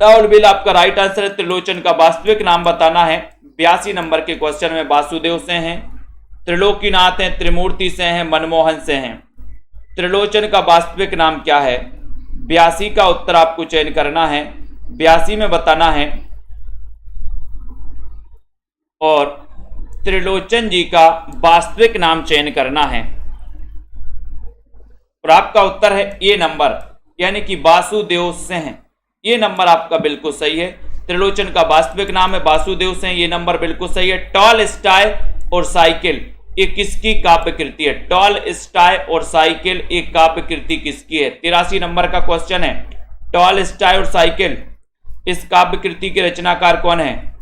राउल बेल आपका राइट आंसर है। त्रिलोचन का वास्तविक नाम बताना है। 82 नंबर के क्वेश्चन में वासुदेव से हैं, त्रिलोकीनाथ हैं, त्रिमूर्ति से हैं, मनमोहन से हैं। त्रिलोचन का वास्तविक नाम क्या है? 82 का उत्तर आपको चयन करना है। 82 में बताना है। और त्रिलोचन जी का वास्तविक नाम चयन करना है। और आपका उत्तर है ए नंबर, यानी कि वासुदेव से हैं। ये नंबर आपका बिल्कुल सही है। त्रिलोचन का वास्तविक नाम है वासुदेव से, ये नंबर बिल्कुल सही है। टॉल स्टाई और साइकिल ये किसकी काव्य कृति है? टॉल स्टाय और साइकिल एक काव्य कृति किसकी है? 83 नंबर का क्वेश्चन है। टॉल स्टाय और साइकिल इस काव्य कृति के रचनाकार कौन है?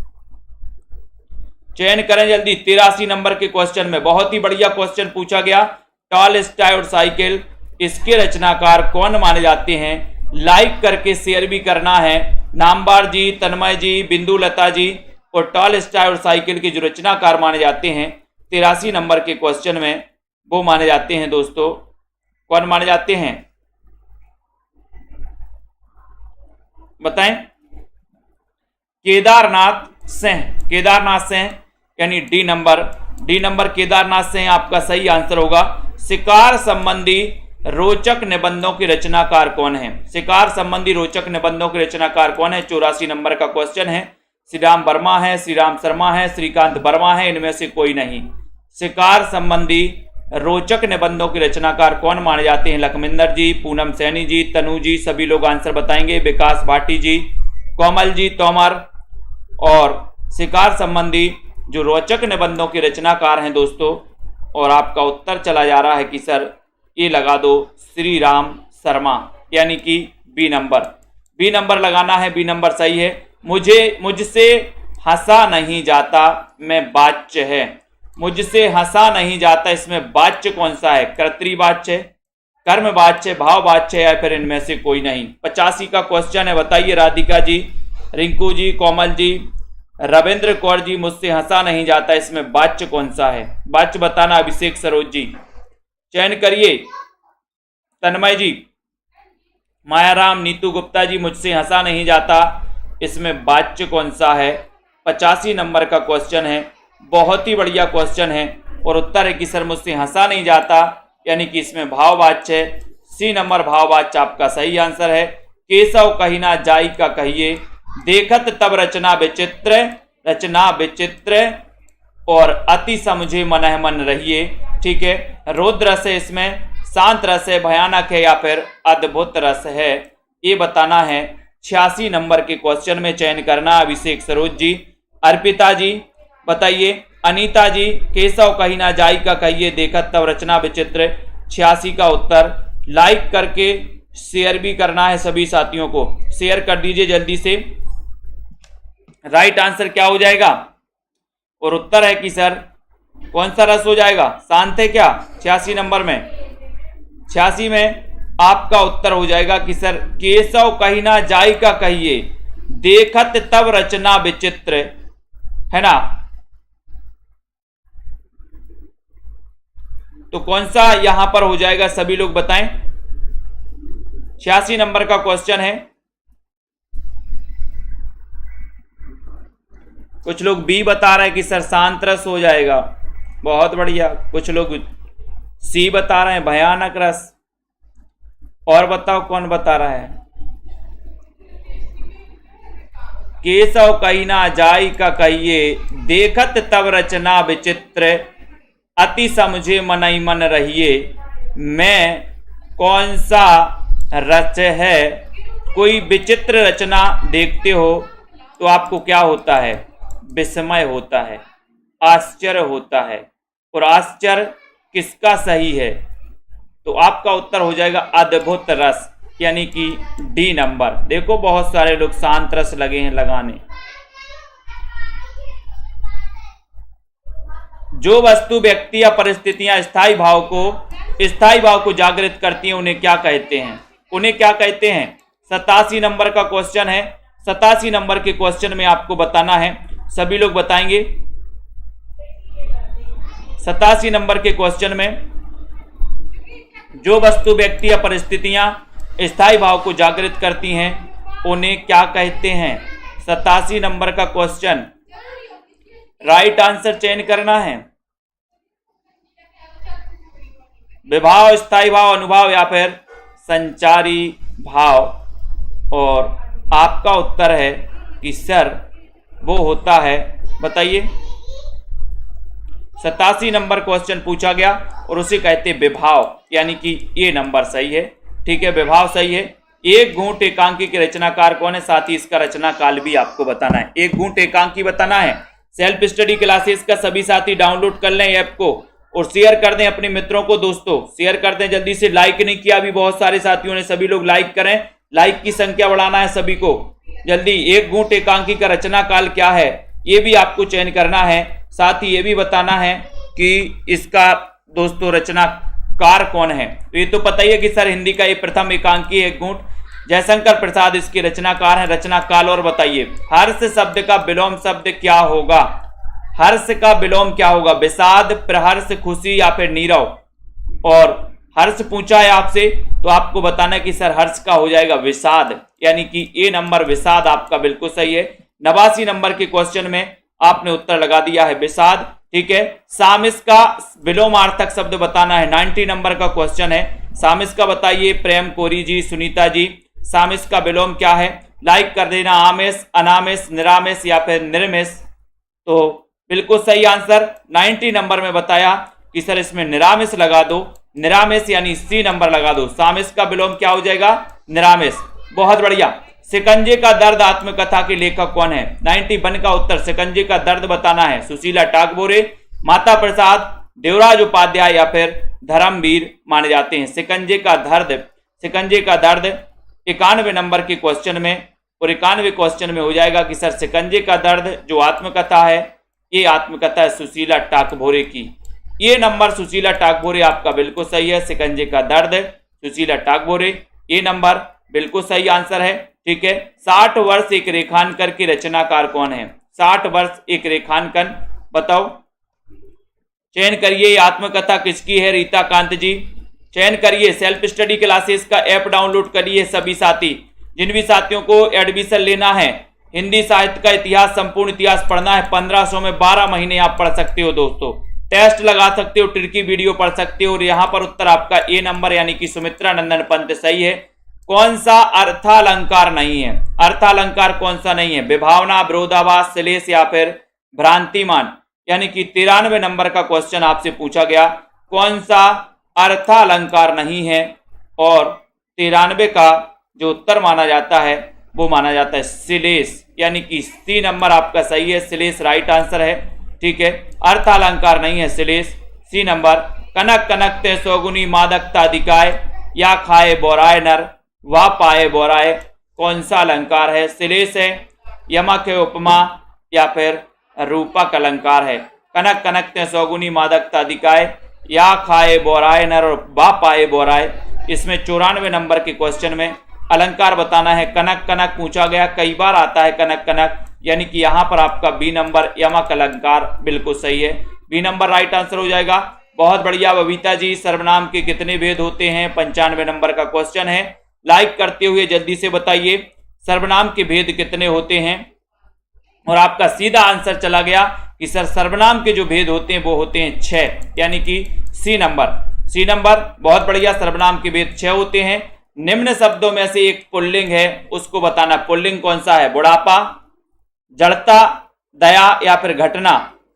चयन करें जल्दी। 83 नंबर के क्वेश्चन में बहुत ही बढ़िया क्वेश्चन पूछा गया। टॉल स्टाय और साइकिल इसके रचनाकार कौन माने जाते हैं? लाइक करके शेयर भी करना है। नामबार जी, तन्मय जी, बिंदु लता जी और टॉल स्टाय और साइकिल के जो रचनाकार माने जाते हैं 83 नंबर के क्वेश्चन में, वो माने जाते हैं दोस्तों, कौन माने जाते हैं बताएं? केदारनाथ सिंह। केदारनाथ सिंह यानी डी नंबर केदारनाथ सिंह आपका सही आंसर होगा। शिकार संबंधी रोचक निबंधों के रचनाकार कौन है? शिकार संबंधी रोचक निबंधों के रचनाकार कौन है? 84 नंबर का क्वेश्चन है। श्री राम वर्मा है, श्री राम शर्मा है, श्रीकांत वर्मा है, इनमें से कोई नहीं। शिकार संबंधी रोचक निबंधों के रचनाकार कौन माने जाते हैं? लखमिंदर जी, पूनम सैनी जी, तनु जी, सभी लोग आंसर बताएंगे। विकास भाटी जी, कोमल जी, तोमर। और शिकार संबंधी जो रोचक निबंधों के रचनाकार हैं दोस्तों, और आपका उत्तर चला जा रहा है कि सर ये लगा दो श्री राम शर्मा, यानी कि बी नंबर लगाना है। बी नंबर सही है। मुझसे हंसा नहीं जाता में वाच्य है। मुझसे हंसा नहीं जाता, इसमें वाच्य कौन सा है? कर्तृवाच्य, कर्मवाच्य, भाववाच्य या फिर इनमें से कोई नहीं। 85 का क्वेश्चन है, बताइए राधिका जी, रिंकू जी, कोमल जी, रविंद्र कौर जी, मुझसे हंसा नहीं जाता, इसमें वाच्य कौन सा है? वाच्य बताना। अभिषेक सरोज जी चयन करिए। तन्मय जी, मायाराम, नीतू गुप्ता जी, मुझसे हंसा नहीं जाता, इसमें वाच्य कौन सा है? 85 नंबर का क्वेश्चन है। बहुत ही बढ़िया क्वेश्चन है और उत्तर है कि सर मुझसे हंसा नहीं जाता, यानी कि इसमें भाववाच्य है। सी नंबर भाववाच्य आपका सही आंसर है। केशव कहिना जाई का कहिए, देखत तब रचना विचित्र और अति समझे मनह मन रहिए। ठीक है, रौद्र रस है, इसमें शांत रस है, भयानक है या फिर अद्भुत रस है, ये बताना है। 86 नंबर के क्वेश्चन में चयन करना। अभिषेक सरोज जी, अर्पिता जी बताइए। अनीता जी, केशव कहिना जाई का कहिए, देखत तब रचना विचित्र। 86 का उत्तर लाइक करके शेयर भी करना है। सभी साथियों को शेयर कर दीजिए जल्दी से। राइट आंसर क्या हो जाएगा? और उत्तर है कि सर कौन सा रस हो जाएगा? शांत है क्या? 86 नंबर में 86 में आपका उत्तर हो जाएगा कि सर केशव कहिना जाई का कहिए, देखत तब रचना विचित्र, है ना? तो कौन सा यहां पर हो जाएगा? सभी लोग बताएं। 86 नंबर का क्वेश्चन है। कुछ लोग बी बता रहे हैं कि सर शांत रस हो जाएगा, बहुत बढ़िया। कुछ लोग सी बता रहे हैं भयानक रस। और बताओ कौन बता रहा है? केशव कहिना जाई का कहिए, देखत तब रचना विचित्र, अति समझे मनई मन रहिए। मैं कौन सा रच है? कोई विचित्र रचना देखते हो तो आपको क्या होता है? विस्मय होता है, आश्चर्य होता है। और आश्चर्य किसका सही है? तो आपका उत्तर हो जाएगा अद्भुत रस, यानी कि डी नंबर। देखो बहुत सारे लोग शांत रस लगे हैं लगाने। जो वस्तु, व्यक्ति या परिस्थितियां स्थायी भाव को जागृत करती हैं, उन्हें क्या कहते हैं? उन्हें क्या कहते हैं? 87 नंबर का क्वेश्चन है। 87 नंबर के क्वेश्चन में आपको बताना है। सभी लोग बताएंगे। 87 नंबर के क्वेश्चन में जो वस्तु, व्यक्ति या परिस्थितियां स्थायी भाव को जागृत करती हैं, उन्हें क्या कहते हैं? 87 नंबर का क्वेश्चन। राइट आंसर चयन करना है। विभाव, स्थायी भाव, अनुभाव या फिर संचारी भाव। और आपका उत्तर है कि सर वो होता है, बताइए। 87 नंबर क्वेश्चन पूछा गया और उसे कहते विभाव, यानी कि ये नंबर सही है। ठीक है, विभाव सही है। एक घूंट एकांकी के रचनाकार कौन है? साथ ही इसका रचना काल भी आपको बताना है। एक घूंट एकांकी बताना है। सेल्फ स्टडी क्लासेस का सभी साथी डाउनलोड कर लें ऐप को और शेयर कर दें अपने मित्रों को। दोस्तों शेयर कर दें, जल्दी से। लाइक नहीं किया अभी बहुत सारे साथियों ने, सभी लोग लाइक करें। लाइक की संख्या बढ़ाना है सभी को जल्दी। एक घूंट एकांकी का रचना काल क्या है ये भी आपको चयन करना है। साथ ही ये भी बताना है कि इसका दोस्तों रचनाकार कौन है। तो ये तो पता ही है कि सर हिंदी का ये प्रथम एकांकी एक घूंट जयशंकर प्रसाद इसके रचनाकार हैं। रचनाकाल और बताइए। हर्ष शब्द का विलोम शब्द क्या होगा? हर्ष का विलोम क्या होगा? विषाद, प्रहर्ष, खुशी या फिर नीरव। और हर्ष पूछा है आपसे तो आपको बताना है कि सर हर्ष का हो जाएगा विषाद, यानी कि ए नंबर विषाद आपका बिल्कुल सही है। 89 नंबर के क्वेश्चन में आपने उत्तर लगा दिया है विषाद, ठीक है। सामिस का विलोमार्थक शब्द बताना है। 90 नंबर का क्वेश्चन है। सामिस का बताइए प्रेम कोरी जी, सुनीता जी। सामिस का विलोम क्या है? लाइक कर देना। आमेश, अनामेश, निरामेश या फिर निर्मेश। तो बिल्कुल सही आंसर 90 नंबर में बताया कि सर इसमें निरामेश लगा दो। निरामेश यानी सी नंबर लगा दो। सामिस का विलोम क्या हो जाएगा? निरामेश। बहुत बढ़िया। शिकंजे का दर्द आत्मकथा के लेखक कौन है? 91 का उत्तर शिकंजे का दर्द बताना है। सुशीला टागोरे, माता प्रसाद, देवराज उपाध्याय या फिर धर्मवीर माने जाते हैं। शिकंजे का दर्द 91 नंबर के क्वेश्चन में और 91 क्वेश्चन में हो जाएगा कि सर शिकंजे का दर्द जो आत्मकथा है ये आत्मकथा है सुशीला टागोरे की। ये नंबर सुशीला टागोरे आपका बिल्कुल सही है। शिकंजे का दर्द सुशीला टागोरे, ये नंबर बिल्कुल सही आंसर है, ठीक है। 60 वर्ष एक रेखांकन के रचनाकार कौन है? 60 वर्ष एक रेखांकन बताओ। चयन करिए। आत्मकथा किसकी है? रीता कांत जी। चयन करिए। सेल्फ स्टडी क्लासेस का ऐप डाउनलोड करिए सभी साथी। जिन भी साथियों को एडमिशन लेना है, हिंदी साहित्य का इतिहास, संपूर्ण इतिहास पढ़ना है, 1500 में 12 महीने आप पढ़ सकते हो दोस्तों। टेस्ट लगा सकते हो, ट्रिकी वीडियो पढ़ सकते हो। और यहाँ पर उत्तर आपका ए नंबर यानी कि सुमित्रा नंदन पंत सही है। कौन सा अर्थालंकार नहीं है? अर्थालंकार कौन सा नहीं है? विभावना, विरोधाभास, श्लेष या फिर भ्रांतिमान। यानी कि 93 नंबर का क्वेश्चन आपसे पूछा गया कौन सा अर्थालंकार नहीं है। और 93 का जो उत्तर माना जाता है वो माना जाता है श्लेष, यानी कि सी नंबर आपका सही है। श्लेष राइट आंसर है, ठीक है। अर्थालंकार नहीं है श्लेष, सी नंबर। कनक कनक ते सौगुनी मादकता दिखाए, या खाए बोराए नर वा पाए बोराए। कौन सा अलंकार है? श्लेष है, यमक है, उपमा या फिर रूपक अलंकार है। कनक कनक ते सौगुनी मादकता दिखाए, या खाए बोराए नर और वा पाए बोराए। इसमें 94 नंबर के क्वेश्चन में अलंकार बताना है। कनक कनक पूछा गया, कई बार आता है कनक कनक, यानी कि यहाँ पर आपका बी नंबर यमक अलंकार बिल्कुल सही है। बी नंबर राइट आंसर हो जाएगा। बहुत बढ़िया बबीता जी। सर्वनाम के कितने भेद होते हैं? 95 नंबर का क्वेश्चन है। लाइक करते हुए जल्दी से बताइए सर्वनाम के भेद कितने होते हैं। और आपका सीधा आंसर चला गया कि सर सर्वनाम के जो भेद होते हैं वो होते हैं 6, यानी कि सी नंबर। बहुत बढ़िया। सर्वनाम के भेद 6 होते हैं। निम्न शब्दों में से एक पुल्लिंग है, उसको बताना। पुल्लिंग कौन सा है? बुढ़ापा, जड़ता, दया या फिर घटना।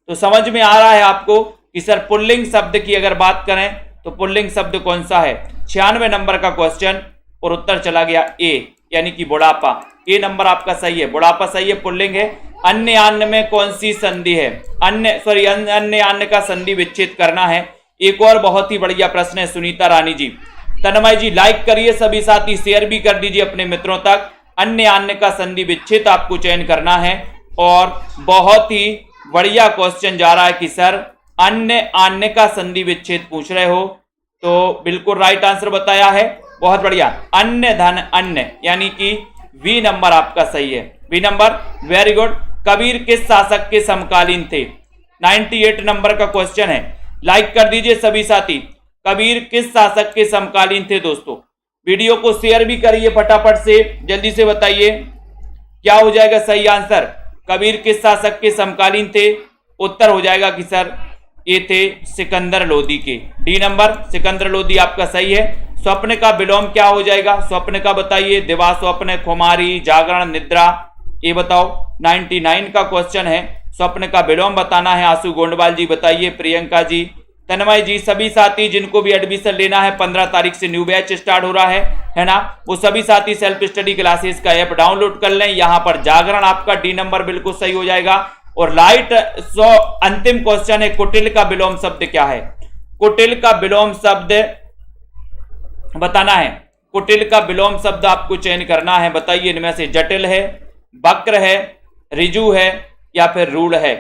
तो समझ में आ रहा है आपको कि सर पुल्लिंग शब्द की अगर बात करें तो पुल्लिंग शब्द कौन सा है? 96 नंबर का क्वेश्चन और उत्तर चला गया ए, यानी कि बुढ़ापा। ए नंबर आपका सही है, बुढ़ापा सही है, पुल्लिंग है। अन्य आन्य में कौन सी संधि है? अन्य आन्य का संधि विच्छेद करना है। एक और बहुत ही बढ़िया प्रश्न है सुनीता रानी जी। तन्मय जी लाइक करिए सभी साथी, शेयर भी कर दीजिए अपने मित्रों तक। अन्य आन्य का संधि विच्छेद आपको चयन करना है। और बहुत ही बढ़िया क्वेश्चन जा रहा है कि सर अन्य आन्य का संधि विच्छेद पूछ रहे हो, तो बिल्कुल राइट आंसर बताया है। बहुत बढ़िया। अन्य धन अन्य, यानी कि वी नंबर आपका सही है। V number, very good. कबीर किस शासक के समकालीन थे? 98 नंबर का क्वेश्चन है। लाइक कर दीजिए सभी साथी। कबीर किस शासक के समकालीन थे दोस्तों? वीडियो को शेयर भी करिए फटाफट से, जल्दी से बताइए क्या हो जाएगा सही आंसर। कबीर किस शासक के समकालीन थे? उत्तर हो जाएगा कि सर ये थे सिकंदर लोदी के। डी नंबर सिकंदर लोदी आपका सही है। स्वप्न का विलोम क्या हो जाएगा? स्वप्न का बताइए। दिवा स्वप्न, खुमारी, जागरण, निद्रा, ये बताओ। 99 का क्वेश्चन है। स्वप्न का विलोम बताना है। आशु गोंडवाल जी बताइए। प्रियंका जी, तन्मय जी, सभी साथी जिनको भी एडमिशन लेना है 15 तारीख से न्यू बैच स्टार्ट हो रहा है ना, वो सभी साथी सेल्फ स्टडी क्लासेस का ऐप डाउनलोड कर लें। यहाँ पर जागरण आपका डी नंबर बिल्कुल सही हो जाएगा। और लाइट अंतिम क्वेश्चन है, कुटिल का विलोम शब्द क्या है? कुटिल का विलोम शब्द बताना है। कुटिल का विलोम शब्द आपको चयन करना है। बताइए इनमें से जटिल है, वक्र है, ऋजु है या फिर रूढ़ है।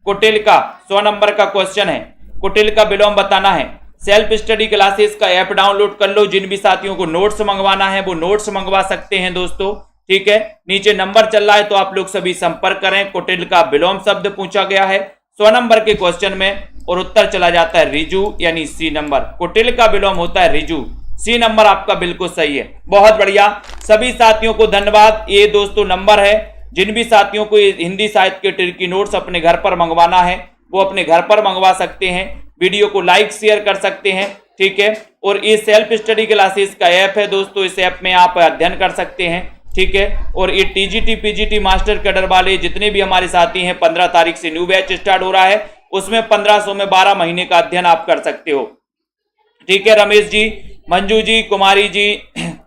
कुटिल का 100 नंबर का क्वेश्चन है। कुटिल का विलोम बताना है। सेल्फ स्टडी क्लासेस का ऐप डाउनलोड कर लो। जिन भी साथियों को नोट्स मंगवाना है वो नोट्स मंगवा सकते हैं दोस्तों, ठीक है। नीचे नंबर चल रहा है तो आप लोग सभी संपर्क करें। कुटिल का विलोम शब्द पूछा गया है 100 नंबर के क्वेश्चन में और उत्तर चला जाता है ऋजु यानी सी नंबर। कुटिल का विलोम होता है ऋजु। सी नंबर आपका बिल्कुल सही है। बहुत बढ़िया, सभी साथियों को धन्यवाद। ये दोस्तों नंबर है। जिन भी साथियों को हिंदी साहित्य के ट्रिकी नोट्स अपने घर पर मंगवाना है वो अपने घर पर मंगवा सकते हैं। वीडियो को लाइक शेयर कर सकते हैं, ठीक है। और ये सेल्फ स्टडी क्लासेस का ऐप है दोस्तों, इस ऐप में आप अध्ययन कर सकते हैं, ठीक है। और ये टीजीटी पीजीटी मास्टर कैडर वाले जितने भी हमारे साथी हैं 15 तारीख से न्यू बैच स्टार्ट हो रहा है, उसमें 1500 में 12 महीने का अध्ययन आप कर सकते हो, ठीक है। रमेश जी, मंजू जी, कुमारी जी,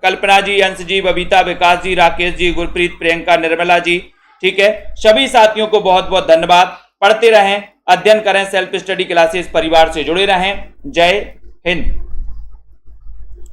कल्पना जी, अंश जी, बबीता, विकास जी, राकेश जी, गुरप्रीत, प्रियंका, निर्मला जी, ठीक है। सभी साथियों को बहुत बहुत धन्यवाद। पढ़ते रहें, अध्ययन करें, सेल्फ स्टडी क्लासेस परिवार से जुड़े रहें। जय हिंद।